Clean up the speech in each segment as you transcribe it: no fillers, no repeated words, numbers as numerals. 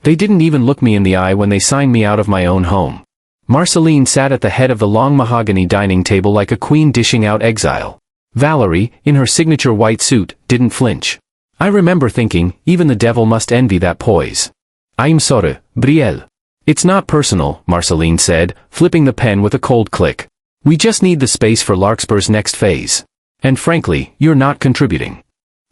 They didn't even look me in the eye when they signed me out of my own home. Marceline sat at the head of the long mahogany dining table like a queen dishing out exile. Valerie, in her signature white suit, didn't flinch. I remember thinking, even the devil must envy that poise. I'm sorry, Brielle. It's not personal, Marceline said, flipping the pen with a cold click. We just need the space for Larkspur's next phase. And frankly, you're not contributing.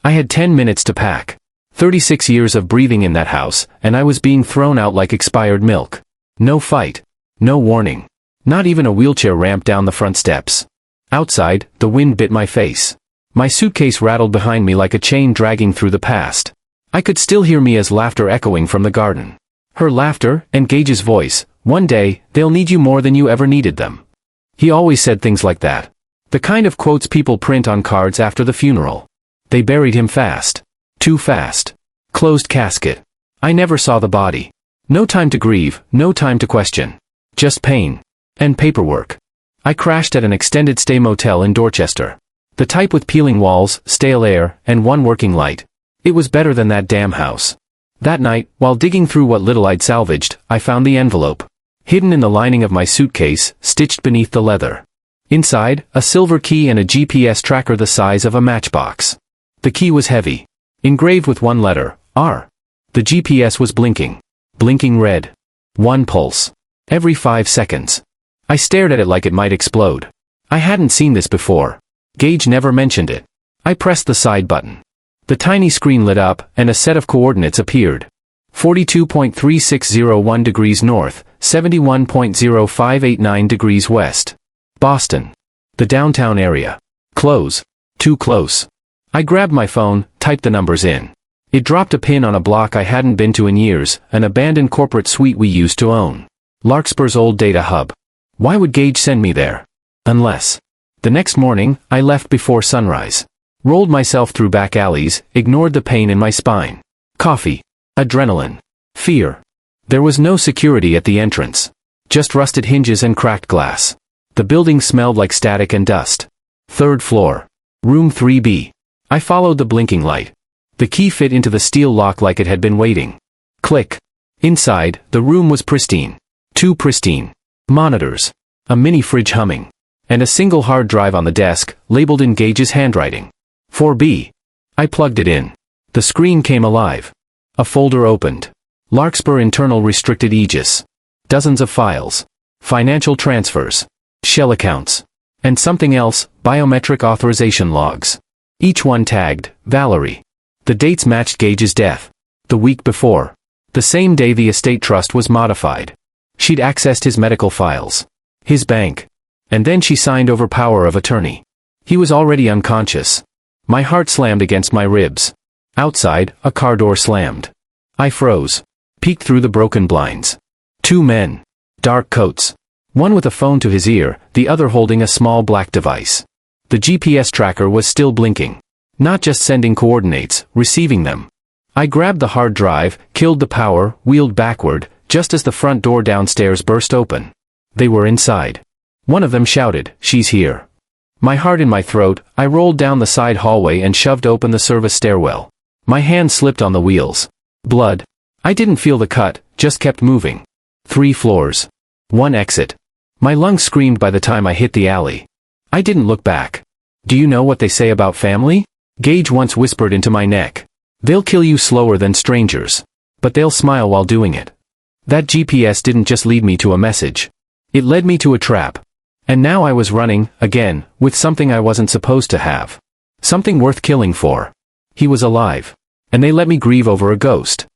I had 10 minutes to pack. 36 years of breathing in that house, and I was being thrown out like expired milk. No fight. No warning. Not even a wheelchair ramp down the front steps. Outside, the wind bit my face. My suitcase rattled behind me like a chain dragging through the past. I could still hear Mia's laughter echoing from the garden. Her laughter, and Gage's voice, one day, they'll need you more than you ever needed them. He always said things like that. The kind of quotes people print on cards after the funeral. They buried him fast. Too fast. Closed casket. I never saw the body. No time to grieve, no time to question. Just pain. And paperwork. I crashed at an extended stay motel in Dorchester. The type with peeling walls, stale air, and one working light. It was better than that damn house. That night, while digging through what little I'd salvaged, I found the envelope. Hidden in the lining of my suitcase, stitched beneath the leather. Inside, a silver key and a GPS tracker the size of a matchbox. The key was heavy. Engraved with one letter, R. The GPS was blinking. Blinking red. One pulse. Every 5 seconds. I stared at it like it might explode. I hadn't seen this before. Gage never mentioned it. I pressed the side button. The tiny screen lit up, and a set of coordinates appeared. 42.3601 degrees north, 71.0589 degrees west. Boston. The downtown area. Close. Too close. I grabbed my phone, typed the numbers in. It dropped a pin on a block I hadn't been to in years, an abandoned corporate suite we used to own. Larkspur's old data hub. Why would Gage send me there? Unless. The next morning, I left before sunrise. Rolled myself through back alleys, ignored the pain in my spine. Coffee. Adrenaline. Fear. There was no security at the entrance. Just rusted hinges and cracked glass. The building smelled like static and dust. 3rd floor. Room 3B. I followed the blinking light. The key fit into the steel lock like it had been waiting. Click. Inside, the room was pristine. Too pristine. Monitors. A mini fridge humming. And a single hard drive on the desk, labeled in Gage's handwriting. 4B. I plugged it in. The screen came alive. A folder opened. Larkspur Internal Restricted Aegis. Dozens of files. Financial transfers. Shell accounts. And something else, biometric authorization logs. Each one tagged, Valerie. The dates matched Gage's death. The week before. The same day the estate trust was modified. She'd accessed his medical files. His bank. And then she signed over power of attorney. He was already unconscious. My heart slammed against my ribs. Outside, a car door slammed. I froze. Peeked through the broken blinds. 2 men. Dark coats. One with a phone to his ear, the other holding a small black device. The GPS tracker was still blinking. Not just sending coordinates, receiving them. I grabbed the hard drive, killed the power, wheeled backward, just as the front door downstairs burst open. They were inside. One of them shouted, "She's here." My heart in my throat, I rolled down the side hallway and shoved open the service stairwell. My hand slipped on the wheels. Blood. I didn't feel the cut, just kept moving. 3 floors. 1 exit. My lungs screamed by the time I hit the alley. I didn't look back. Do you know what they say about family? Gage once whispered into my neck. They'll kill you slower than strangers. But they'll smile while doing it. That GPS didn't just lead me to a message. It led me to a trap. And now I was running, again, with something I wasn't supposed to have. Something worth killing for. He was alive. And they let me grieve over a ghost.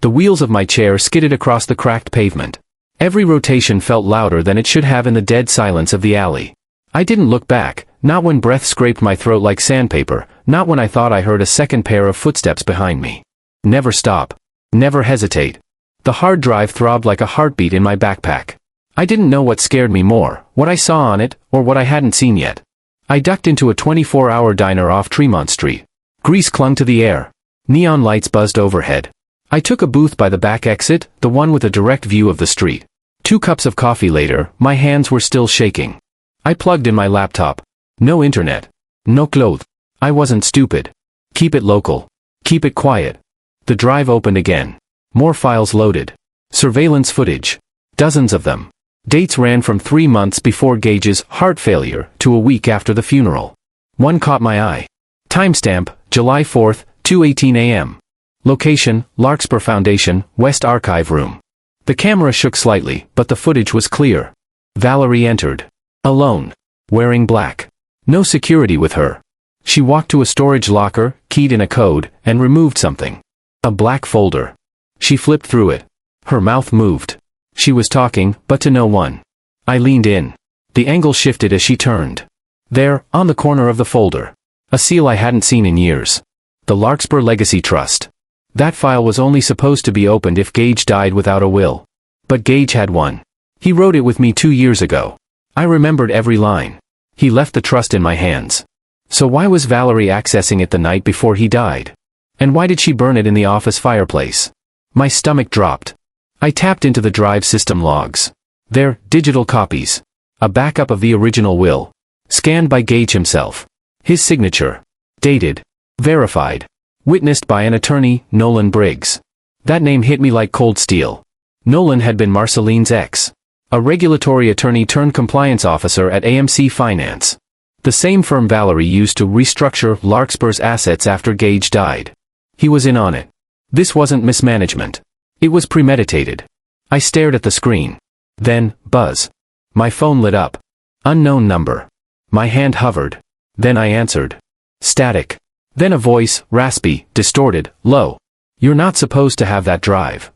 The wheels of my chair skidded across the cracked pavement. Every rotation felt louder than it should have in the dead silence of the alley. I didn't look back, not when breath scraped my throat like sandpaper, not when I thought I heard a second pair of footsteps behind me. Never stop. Never hesitate. The hard drive throbbed like a heartbeat in my backpack. I didn't know what scared me more, what I saw on it, or what I hadn't seen yet. I ducked into a 24-hour diner off Tremont Street. Grease clung to the air. Neon lights buzzed overhead. I took a booth by the back exit, the one with a direct view of the street. 2 cups of coffee later, my hands were still shaking. I plugged in my laptop. No internet. No clothes. I wasn't stupid. Keep it local. Keep it quiet. The drive opened again. More files loaded. Surveillance footage. Dozens of them. Dates ran from 3 months before Gage's heart failure to a week after the funeral. One caught my eye. Timestamp, July 4, 2:18 a.m. Location, Larkspur Foundation, West Archive Room. The camera shook slightly, but the footage was clear. Valerie entered. Alone. Wearing black. No security with her. She walked to a storage locker, keyed in a code, and removed something. A black folder. She flipped through it. Her mouth moved. She was talking, but to no one. I leaned in. The angle shifted as she turned. There, on the corner of the folder. A seal I hadn't seen in years. The Larkspur Legacy Trust. That file was only supposed to be opened if Gage died without a will. But Gage had one. He wrote it with me 2 years ago. I remembered every line. He left the trust in my hands. So why was Valerie accessing it the night before he died? And why did she burn it in the office fireplace? My stomach dropped. I tapped into the drive system logs. They're digital copies. A backup of the original will. Scanned by Gage himself. His signature. Dated. Verified. Witnessed by an attorney, Nolan Briggs. That name hit me like cold steel. Nolan had been Marceline's ex. A regulatory attorney turned compliance officer at AMC Finance. The same firm Valerie used to restructure Larkspur's assets after Gage died. He was in on it. This wasn't mismanagement. It was premeditated. I stared at the screen. Then, buzz. My phone lit up. Unknown number. My hand hovered. Then I answered. Static. Then a voice, raspy, distorted, low. You're not supposed to have that drive.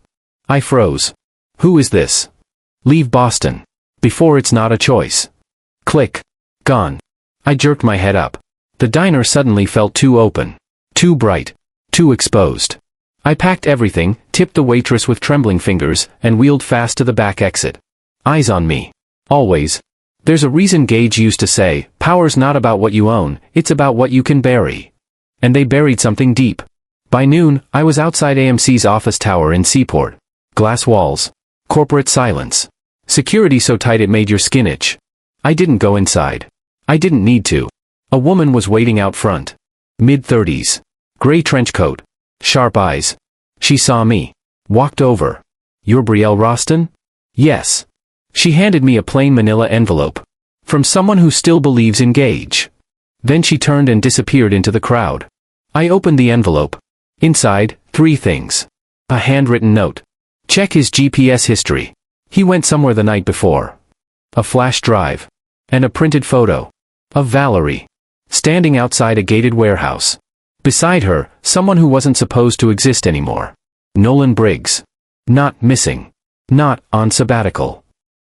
I froze. Who is this? Leave Boston. Before it's not a choice. Click. Gone. I jerked my head up. The diner suddenly felt too open. Too bright. Too exposed. I packed everything, tipped the waitress with trembling fingers, and wheeled fast to the back exit. Eyes on me. Always. There's a reason Gage used to say, power's not about what you own, it's about what you can bury. And they buried something deep. By noon, I was outside AMC's office tower in Seaport. Glass walls. Corporate silence. Security so tight it made your skin itch. I didn't go inside. I didn't need to. A woman was waiting out front. Mid-30s. Gray trench coat. Sharp eyes. She saw me. Walked over. You're Brielle Roston? Yes. She handed me a plain manila envelope. From someone who still believes in Gage. Then she turned and disappeared into the crowd. I opened the envelope. Inside, 3 things. A handwritten note. Check his GPS history. He went somewhere the night before. A flash drive. And a printed photo. Of Valerie. Standing outside a gated warehouse. Beside her, someone who wasn't supposed to exist anymore. Nolan Briggs. Not missing. Not on sabbatical.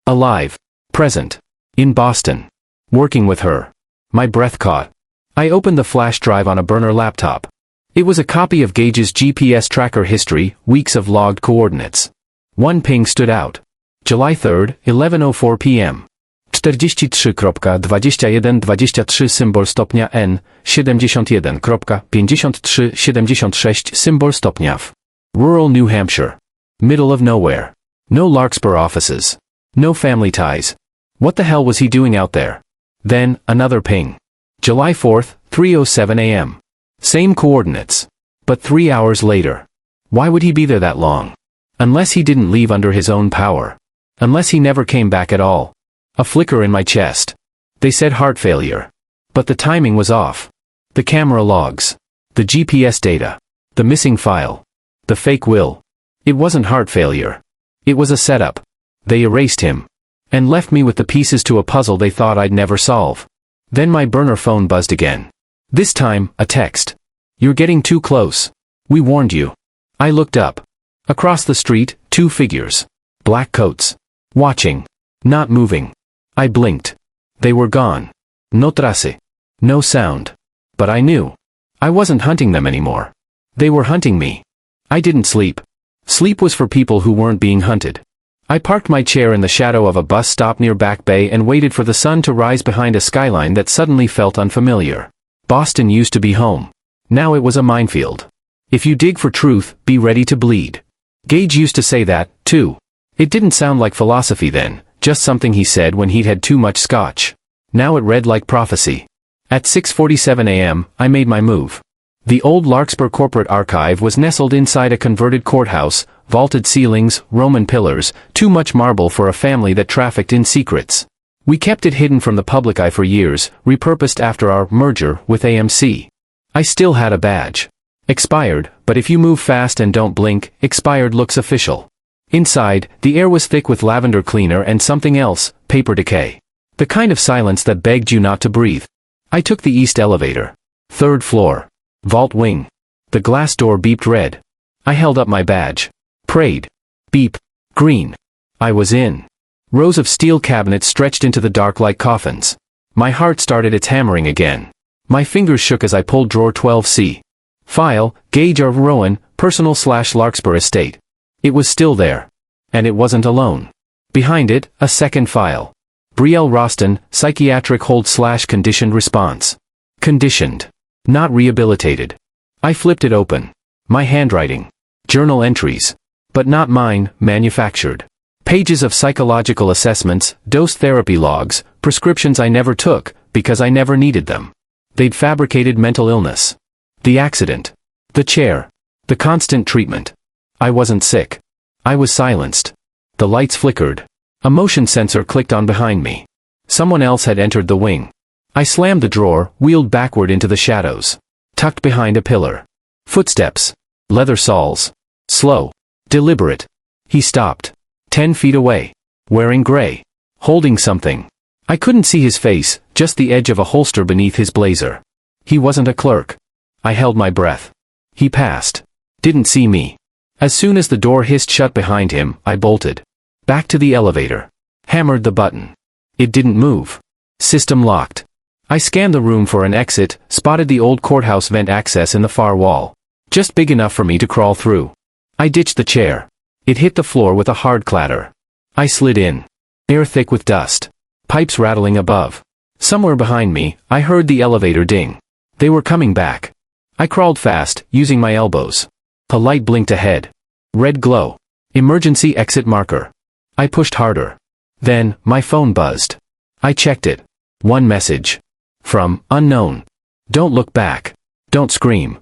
Alive. Present. In Boston. Working with her. My breath caught. I opened the flash drive on a burner laptop. It was a copy of Gage's GPS tracker history, weeks of logged coordinates. One ping stood out. July 3, 11:04 p.m. 43.21:23 symbol stopnia N, 71.5376 symbol stopnia W. Rural New Hampshire. Middle of nowhere. No Larkspur offices. No family ties. What the hell was he doing out there? Then, another ping. July 4, 3:07 a.m. Same coordinates. But 3 hours later. Why would he be there that long? Unless he didn't leave under his own power. Unless he never came back at all. A flicker in my chest. They said heart failure. But the timing was off. The camera logs. The GPS data. The missing file. The fake will. It wasn't heart failure. It was a setup. They erased him. And left me with the pieces to a puzzle they thought I'd never solve. Then my burner phone buzzed again. This time, a text. You're getting too close. We warned you. I looked up. Across the street, 2 figures. Black coats. Watching. Not moving. I blinked. They were gone. No trace. No sound. But I knew. I wasn't hunting them anymore. They were hunting me. I didn't sleep. Sleep was for people who weren't being hunted. I parked my chair in the shadow of a bus stop near Back Bay and waited for the sun to rise behind a skyline that suddenly felt unfamiliar. Boston used to be home. Now it was a minefield. If you dig for truth, be ready to bleed. Gage used to say that, too. It didn't sound like philosophy then, just something he said when he'd had too much scotch. Now it read like prophecy. At 6:47 a.m., I made my move. The old Larkspur corporate archive was nestled inside a converted courthouse, vaulted ceilings, Roman pillars, too much marble for a family that trafficked in secrets. We kept it hidden from the public eye for years, repurposed after our merger with AMC. I still had a badge. Expired, but if you move fast and don't blink, expired looks official. Inside, the air was thick with lavender cleaner and something else, paper decay. The kind of silence that begged you not to breathe. I took the east elevator. 3rd floor. Vault wing. The glass door beeped red. I held up my badge. Prayed. Beep. Green. I was in. Rows of steel cabinets stretched into the dark like coffins. My heart started its hammering again. My fingers shook as I pulled drawer 12C. File, Gage R. Rowan, personal/Larkspur estate. It was still there. And it wasn't alone. Behind it, a second file. Brielle Roston, psychiatric hold/conditioned response. Conditioned. Not rehabilitated. I flipped it open. My handwriting. Journal entries. But not mine, manufactured. Pages of psychological assessments, dose therapy logs, prescriptions I never took, because I never needed them. They'd fabricated mental illness. The accident. The chair. The constant treatment. I wasn't sick. I was silenced. The lights flickered. A motion sensor clicked on behind me. Someone else had entered the wing. I slammed the drawer, wheeled backward into the shadows. Tucked behind a pillar. Footsteps. Leather soles. Slow. Deliberate. He stopped. 10 feet away. Wearing gray. Holding something. I couldn't see his face, just the edge of a holster beneath his blazer. He wasn't a clerk. I held my breath. He passed. Didn't see me. As soon as the door hissed shut behind him, I bolted. Back to the elevator. Hammered the button. It didn't move. System locked. I scanned the room for an exit, spotted the old courthouse vent access in the far wall. Just big enough for me to crawl through. I ditched the chair. It hit the floor with a hard clatter. I slid in. Air thick with dust. Pipes rattling above. Somewhere behind me, I heard the elevator ding. They were coming back. I crawled fast, using my elbows. A light blinked ahead. Red glow. Emergency exit marker. I pushed harder. Then, my phone buzzed. I checked it. One message. From, unknown. Don't look back. Don't scream.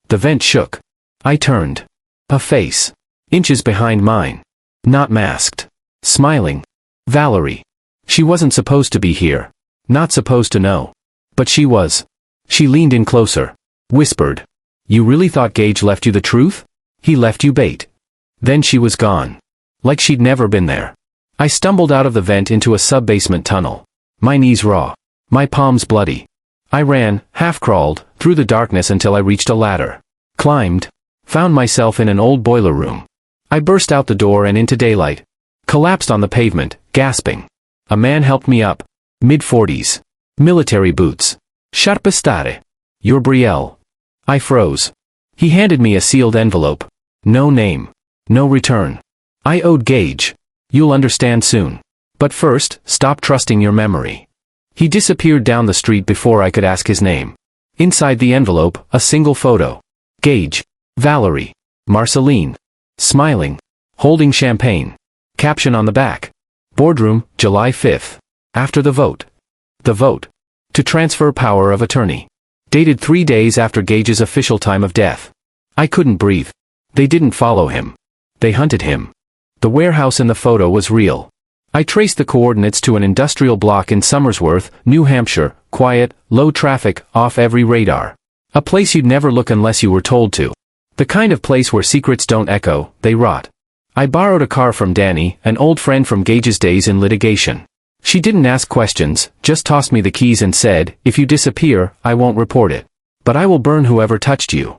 The vent shook. I turned. A face. Inches behind mine. Not masked. Smiling. Valerie. She wasn't supposed to be here. Not supposed to know. But she was. She leaned in closer. Whispered. You really thought Gage left you the truth? He left you bait. Then she was gone. Like she'd never been there. I stumbled out of the vent into a sub-basement tunnel. My knees raw. My palms bloody. I ran, half-crawled, through the darkness until I reached a ladder. Climbed. Found myself in an old boiler room. I burst out the door and into daylight. Collapsed on the pavement, gasping. A man helped me up. Mid-40s. Military boots. Sharpe stare. You're Brielle. I froze. He handed me a sealed envelope. No name. No return. I owed Gage. You'll understand soon. But first, stop trusting your memory. He disappeared down the street before I could ask his name. Inside the envelope, a single photo. Gage. Valerie. Marceline. Smiling. Holding champagne. Caption on the back. Boardroom, July 5th. After the vote. The vote. To transfer power of attorney. Dated 3 days after Gage's official time of death. I couldn't breathe. They didn't follow him. They hunted him. The warehouse in the photo was real. I traced the coordinates to an industrial block in Somersworth, New Hampshire, quiet, low traffic, off every radar. A place you'd never look unless you were told to. The kind of place where secrets don't echo, they rot. I borrowed a car from Danny, an old friend from Gage's days in litigation. She didn't ask questions, just tossed me the keys and said, if you disappear, I won't report it. But I will burn whoever touched you.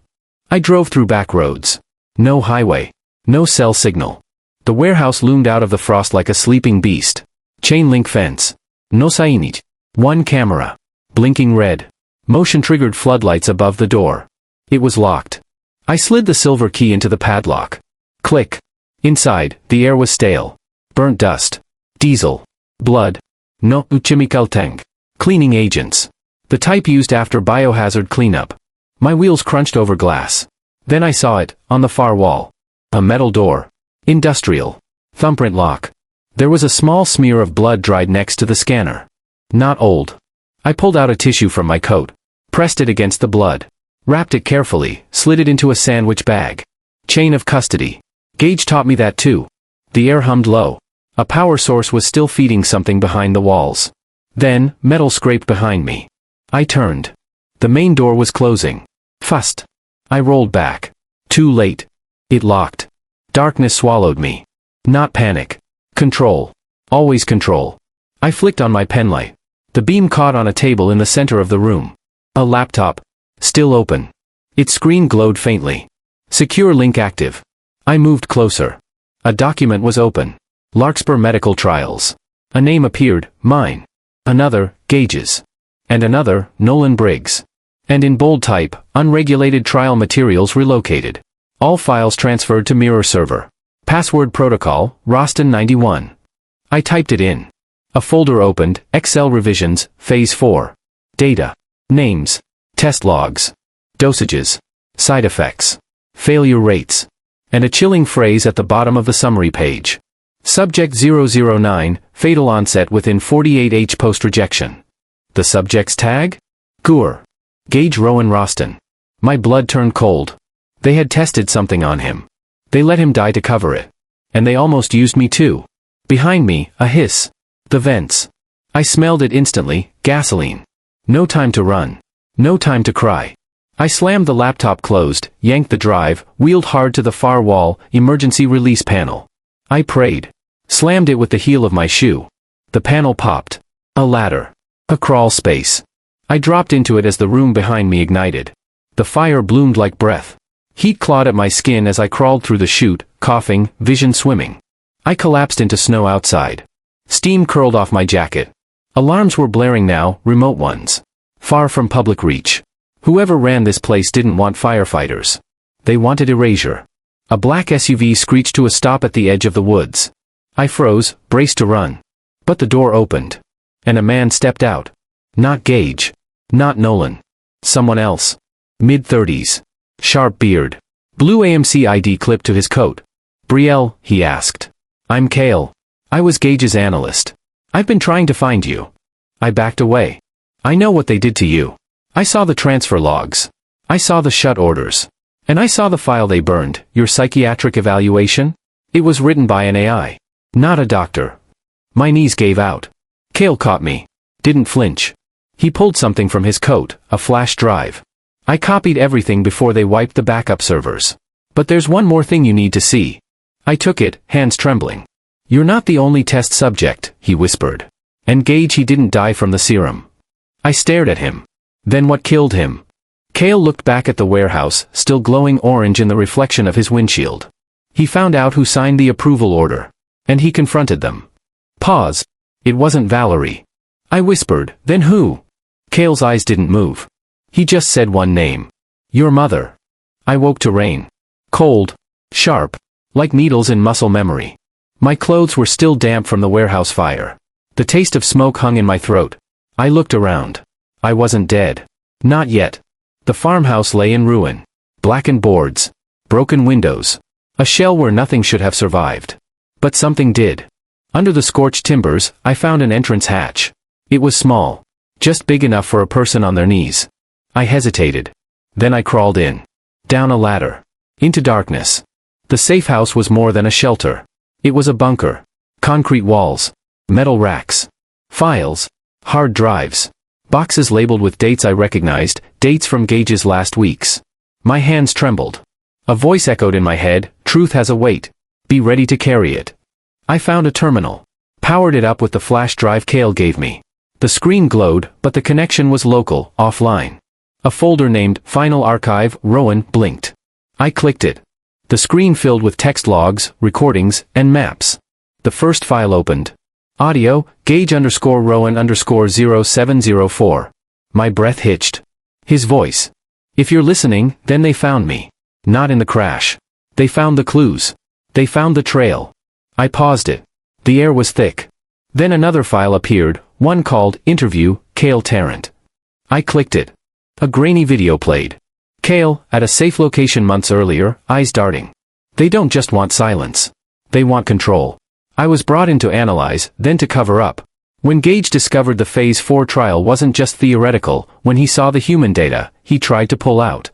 I drove through back roads. No highway. No cell signal. The warehouse loomed out of the frost like a sleeping beast. Chain link fence. No signage. One camera. Blinking red. Motion-triggered floodlights above the door. It was locked. I slid the silver key into the padlock. Click. Inside, the air was stale. Burnt dust. Diesel. Blood. No chemical tank. Cleaning agents. The type used after biohazard cleanup. My wheels crunched over glass. Then I saw it, on the far wall. A metal door. Industrial. Thumbprint lock. There was a small smear of blood dried next to the scanner. Not old. I pulled out a tissue from my coat. Pressed it against the blood. Wrapped it carefully, slid it into a sandwich bag. Chain of custody. Gage taught me that too. The air hummed low. A power source was still feeding something behind the walls. Then, metal scraped behind me. I turned. The main door was closing. Fussed. I rolled back. Too late. It locked. Darkness swallowed me. Not panic. Control. Always control. I flicked on my penlight. The beam caught on a table in the center of the room. A laptop. Still open. Its screen glowed faintly. Secure link active. I moved closer. A document was open. Larkspur Medical Trials. A name appeared, mine. Another, Gage's. And another, Nolan Briggs. And in bold type, unregulated trial materials relocated. All files transferred to mirror server. Password protocol, Roston 91. I typed it in. A folder opened, Excel revisions, phase 4. Data. Names. Test logs. Dosages. Side effects. Failure rates. And a chilling phrase at the bottom of the summary page. Subject 009, fatal onset within 48h post-rejection. The subject's tag? Gur. Gage Rowan Roston. My blood turned cold. They had tested something on him. They let him die to cover it. And they almost used me too. Behind me, a hiss. The vents. I smelled it instantly, gasoline. No time to run. No time to cry. I slammed the laptop closed, yanked the drive, wheeled hard to the far wall, emergency release panel. I prayed. Slammed it with the heel of my shoe. The panel popped. A ladder. A crawl space. I dropped into it as the room behind me ignited. The fire bloomed like breath. Heat clawed at my skin as I crawled through the chute, coughing, vision swimming. I collapsed into snow outside. Steam curled off my jacket. Alarms were blaring now, remote ones. Far from public reach. Whoever ran this place didn't want firefighters. They wanted erasure. A black SUV screeched to a stop at the edge of the woods. I froze, braced to run. But the door opened. And a man stepped out. Not Gage. Not Nolan. Someone else. Mid-30s. Sharp beard. Blue AMC ID clipped to his coat. Betrayal, he asked. I'm Cale. I was Gage's analyst. I've been trying to find you. I backed away. I know what they did to you. I saw the transfer logs. I saw the shut orders. And I saw the file they burned, your psychiatric evaluation. It was written by an AI. Not a doctor. My knees gave out. Cale caught me. Didn't flinch. He pulled something from his coat, a flash drive. I copied everything before they wiped the backup servers. But there's one more thing you need to see. I took it, hands trembling. You're not the only test subject, he whispered. And Gage, he didn't die from the serum. I stared at him. Then what killed him? Cale looked back at the warehouse, still glowing orange in the reflection of his windshield. He found out who signed the approval order. And he confronted them. Pause. It wasn't Valerie. I whispered, then who? Cale's eyes didn't move. He just said one name. Your mother. I woke to rain. Cold. Sharp. Like needles in muscle memory. My clothes were still damp from the warehouse fire. The taste of smoke hung in my throat. I looked around. I wasn't dead. Not yet. The farmhouse lay in ruin. Blackened boards. Broken windows. A shell where nothing should have survived. But something did. Under the scorched timbers, I found an entrance hatch. It was small. Just big enough for a person on their knees. I hesitated. Then I crawled in. Down a ladder. Into darkness. The safe house was more than a shelter. It was a bunker. Concrete walls. Metal racks. Files. Hard drives. Boxes labeled with dates I recognized, dates from Gage's last weeks. My hands trembled. A voice echoed in my head, truth has a weight. Be ready to carry it. I found a terminal. Powered it up with the flash drive Cale gave me. The screen glowed, but the connection was local, offline. A folder named Final Archive, Rowan, blinked. I clicked it. The screen filled with text logs, recordings, and maps. The first file opened. Audio, Gage_Rowan_0704. My breath hitched. His voice. If you're listening, then they found me. Not in the crash. They found the clues. They found the trail. I paused it. The air was thick. Then another file appeared, one called Interview, Cale Tarrant. I clicked it. A grainy video played. Cale, at a safe location months earlier, eyes darting. They don't just want silence. They want control. I was brought in to analyze, then to cover up. When Gage discovered the Phase 4 trial wasn't just theoretical, when he saw the human data, he tried to pull out.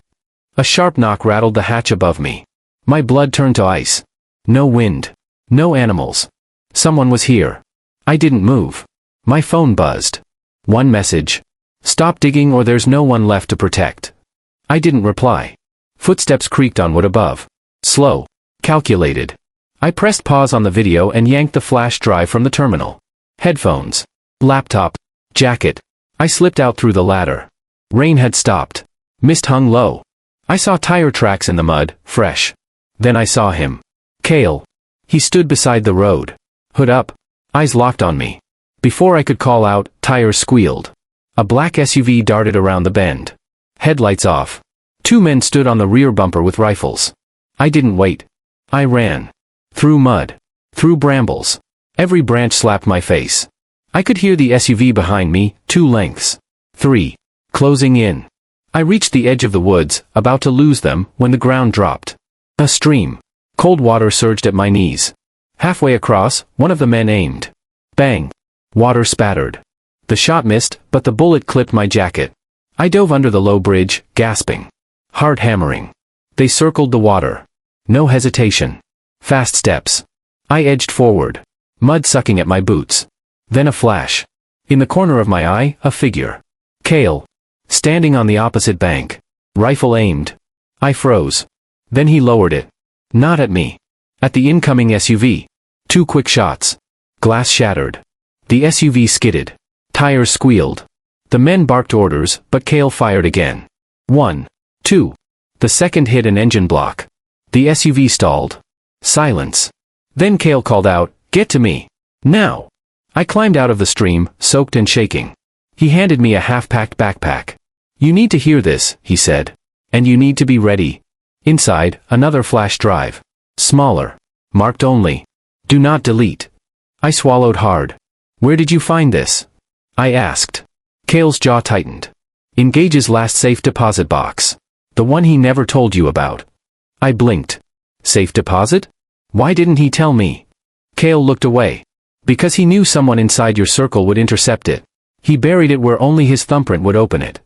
A sharp knock rattled the hatch above me. My blood turned to ice. No wind. No animals. Someone was here. I didn't move. My phone buzzed. One message. Stop digging or there's no one left to protect. I didn't reply. Footsteps creaked on wood above. Slow. Calculated. I pressed pause on the video and yanked the flash drive from the terminal. Headphones. Laptop. Jacket. I slipped out through the ladder. Rain had stopped. Mist hung low. I saw tire tracks in the mud, fresh. Then I saw him. Cale. He stood beside the road. Hood up. Eyes locked on me. Before I could call out, tires squealed. A black SUV darted around the bend. Headlights off. Two men stood on the rear bumper with rifles. I didn't wait. I ran. Through mud. Through brambles. Every branch slapped my face. I could hear the SUV behind me, 2 lengths. 3. Closing in. I reached the edge of the woods, about to lose them, when the ground dropped. A stream. Cold water surged at my knees. Halfway across, one of the men aimed. Bang. Water spattered. The shot missed, but the bullet clipped my jacket. I dove under the low bridge, gasping. Heart hammering. They circled the water. No hesitation. Fast steps. I edged forward. Mud sucking at my boots. Then a flash. In the corner of my eye, a figure. Cale. Standing on the opposite bank. Rifle aimed. I froze. Then he lowered it. Not at me. At the incoming SUV. 2 quick shots. Glass shattered. The SUV skidded. Tires squealed. The men barked orders, but Cale fired again. 1. 2. The second hit an engine block. The SUV stalled. Silence. Then Cale called out, "Get to me. Now." I climbed out of the stream, soaked and shaking. He handed me a half-packed backpack. "You need to hear this," he said. "And you need to be ready." Inside, another flash drive. Smaller. Marked only. Do not delete. I swallowed hard. "Where did you find this?" I asked. Cale's jaw tightened. "In Gage's last safe deposit box. The one he never told you about." I blinked. "Safe deposit? Why didn't he tell me?" Cale looked away. "Because he knew someone inside your circle would intercept it. He buried it where only his thumbprint would open it."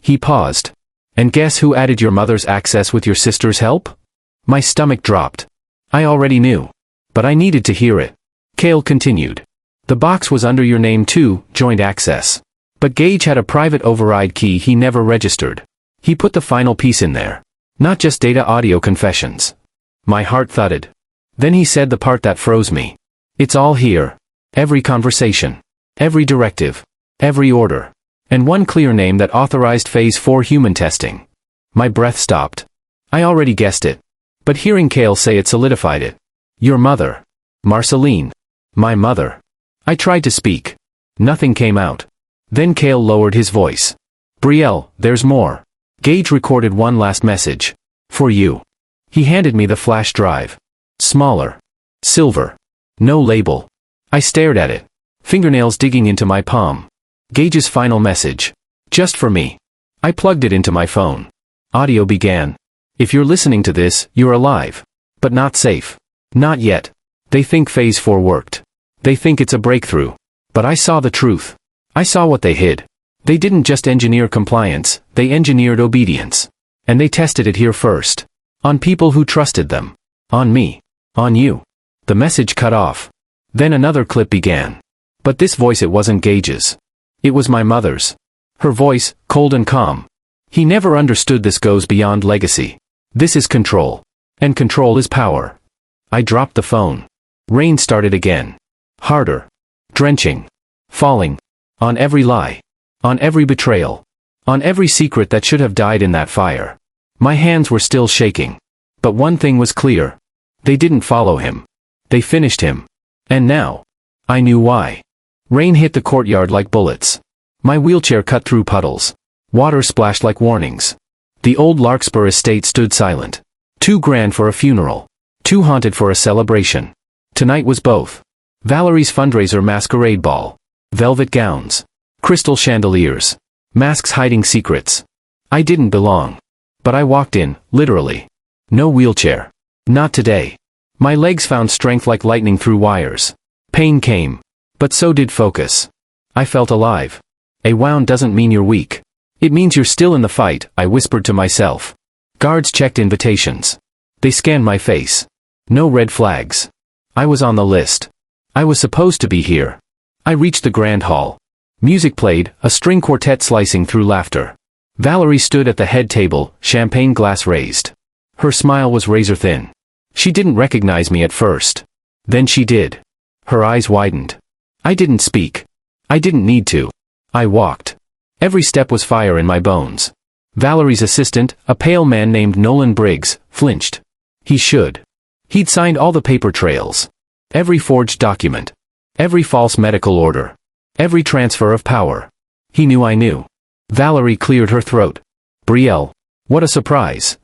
He paused. "And guess who added your mother's access with your sister's help?" My stomach dropped. I already knew. But I needed to hear it. Cale continued. "The box was under your name too, joint access. But Gage had a private override key he never registered. He put the final piece in there. Not just data audio confessions." My heart thudded. Then he said the part that froze me. "It's all here. Every conversation. Every directive. Every order. And one clear name that authorized Phase 4 human testing." My breath stopped. I already guessed it. But hearing Cale say it solidified it. "Your mother. Marceline. My mother." I tried to speak. Nothing came out. Then Cale lowered his voice. "Brielle, there's more. Gage recorded one last message. For you." He handed me the flash drive. Smaller. Silver. No label. I stared at it. Fingernails digging into my palm. Gage's final message. Just for me. I plugged it into my phone. Audio began. "If you're listening to this, you're alive. But not safe. Not yet. They think Phase 4 worked. They think it's a breakthrough. But I saw the truth. I saw what they hid. They didn't just engineer compliance, they engineered obedience. And they tested it here first. On people who trusted them. On me. On you." The message cut off. Then another clip began. But this voice, it wasn't Gage's. It was my mother's. Her voice, cold and calm. "He never understood this goes beyond legacy. This is control. And control is power." I dropped the phone. Rain started again. Harder. Drenching. Falling. On every lie. On every betrayal. On every secret that should have died in that fire. My hands were still shaking. But one thing was clear. They didn't follow him. They finished him. And now. I knew why. Rain hit the courtyard like bullets. My wheelchair cut through puddles. Water splashed like warnings. The old Larkspur estate stood silent. Too grand for a funeral. Too haunted for a celebration. Tonight was both. Valerie's fundraiser masquerade ball. Velvet gowns. Crystal chandeliers. Masks hiding secrets. I didn't belong. But I walked in, literally. No wheelchair. Not today. My legs found strength like lightning through wires. Pain came. But so did focus. I felt alive. A wound doesn't mean you're weak. It means you're still in the fight, I whispered to myself. Guards checked invitations. They scanned my face. No red flags. I was on the list. I was supposed to be here. I reached the grand hall. Music played, a string quartet slicing through laughter. Valerie stood at the head table, champagne glass raised. Her smile was razor thin. She didn't recognize me at first. Then she did. Her eyes widened. I didn't speak. I didn't need to. I walked. Every step was fire in my bones. Valerie's assistant, a pale man named Nolan Briggs, flinched. He should. He'd signed all the paper trails. Every forged document. Every false medical order. Every transfer of power. He knew I knew. Valerie cleared her throat. Brielle. What a surprise.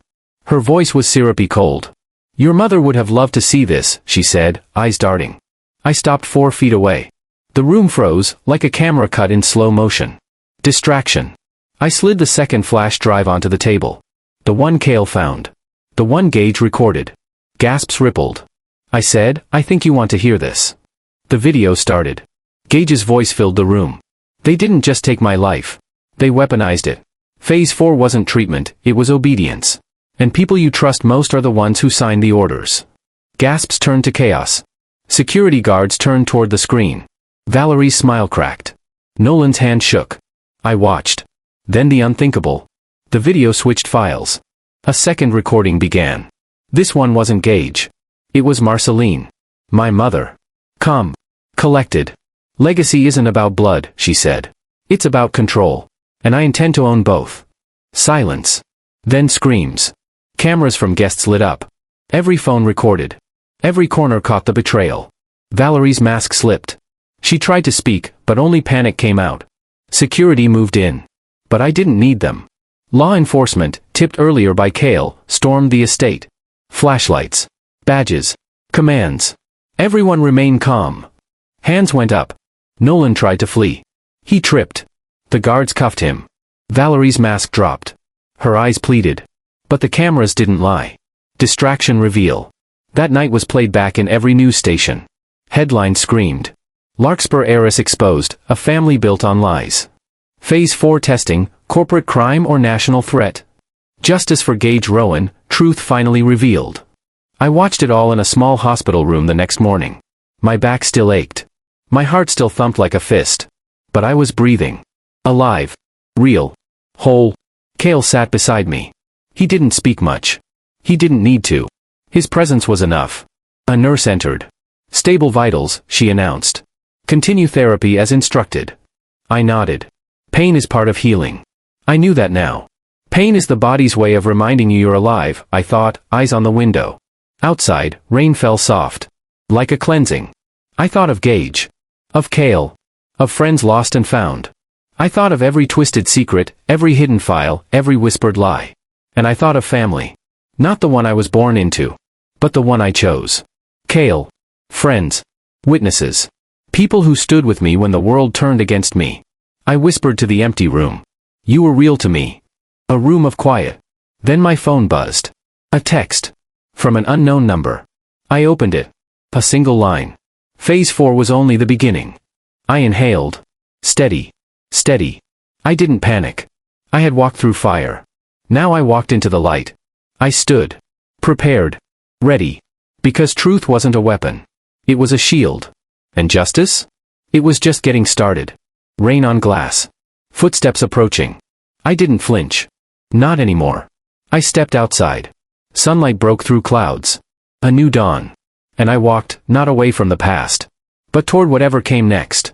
Her voice was syrupy cold. Your mother would have loved to see this, she said, eyes darting. I stopped 4 feet away. The room froze, like a camera cut in slow motion. Distraction. I slid the second flash drive onto the table. The one Cale found. The one Gage recorded. Gasps rippled. I said, I think you want to hear this. The video started. Gage's voice filled the room. They didn't just take my life. They weaponized it. Phase 4 wasn't treatment, it was obedience. And people you trust most are the ones who sign the orders. Gasps turned to chaos. Security guards turned toward the screen. Valerie's smile cracked. Nolan's hand shook. I watched. Then the unthinkable. The video switched files. A second recording began. This one wasn't Gage. It was Marceline. My mother. Calm. Collected. Legacy isn't about blood, she said. It's about control. And I intend to own both. Silence. Then screams. Cameras from guests lit up. Every phone recorded. Every corner caught the betrayal. Valerie's mask slipped. She tried to speak, but only panic came out. Security moved in. But I didn't need them. Law enforcement, tipped earlier by Cale, stormed the estate. Flashlights. Badges. Commands. Everyone remained calm. Hands went up. Nolan tried to flee. He tripped. The guards cuffed him. Valerie's mask dropped. Her eyes pleaded. But the cameras didn't lie. Distraction reveal. That night was played back in every news station. Headlines screamed. Larkspur heiress exposed, a family built on lies. Phase 4 testing, corporate crime or national threat. Justice for Gage Rowan, truth finally revealed. I watched it all in a small hospital room the next morning. My back still ached. My heart still thumped like a fist. But I was breathing. Alive. Real. Whole. Cale sat beside me. He didn't speak much. He didn't need to. His presence was enough. A nurse entered. Stable vitals, she announced. Continue therapy as instructed. I nodded. Pain is part of healing. I knew that now. Pain is the body's way of reminding you you're alive, I thought, eyes on the window. Outside, rain fell soft. Like a cleansing. I thought of Gage. Of Cale. Of friends lost and found. I thought of every twisted secret, every hidden file, every whispered lie. And I thought of family. Not the one I was born into. But the one I chose. Cale. Friends. Witnesses. People who stood with me when the world turned against me. I whispered to the empty room. You were real to me. A room of quiet. Then my phone buzzed. A text. From an unknown number. I opened it. A single line. Phase 4 was only the beginning. I inhaled. Steady. Steady. I didn't panic. I had walked through fire. Now I walked into the light. I stood. Prepared. Ready. Because truth wasn't a weapon. It was a shield. And justice? It was just getting started. Rain on glass. Footsteps approaching. I didn't flinch. Not anymore. I stepped outside. Sunlight broke through clouds. A new dawn. And I walked, not away from the past, but toward whatever came next.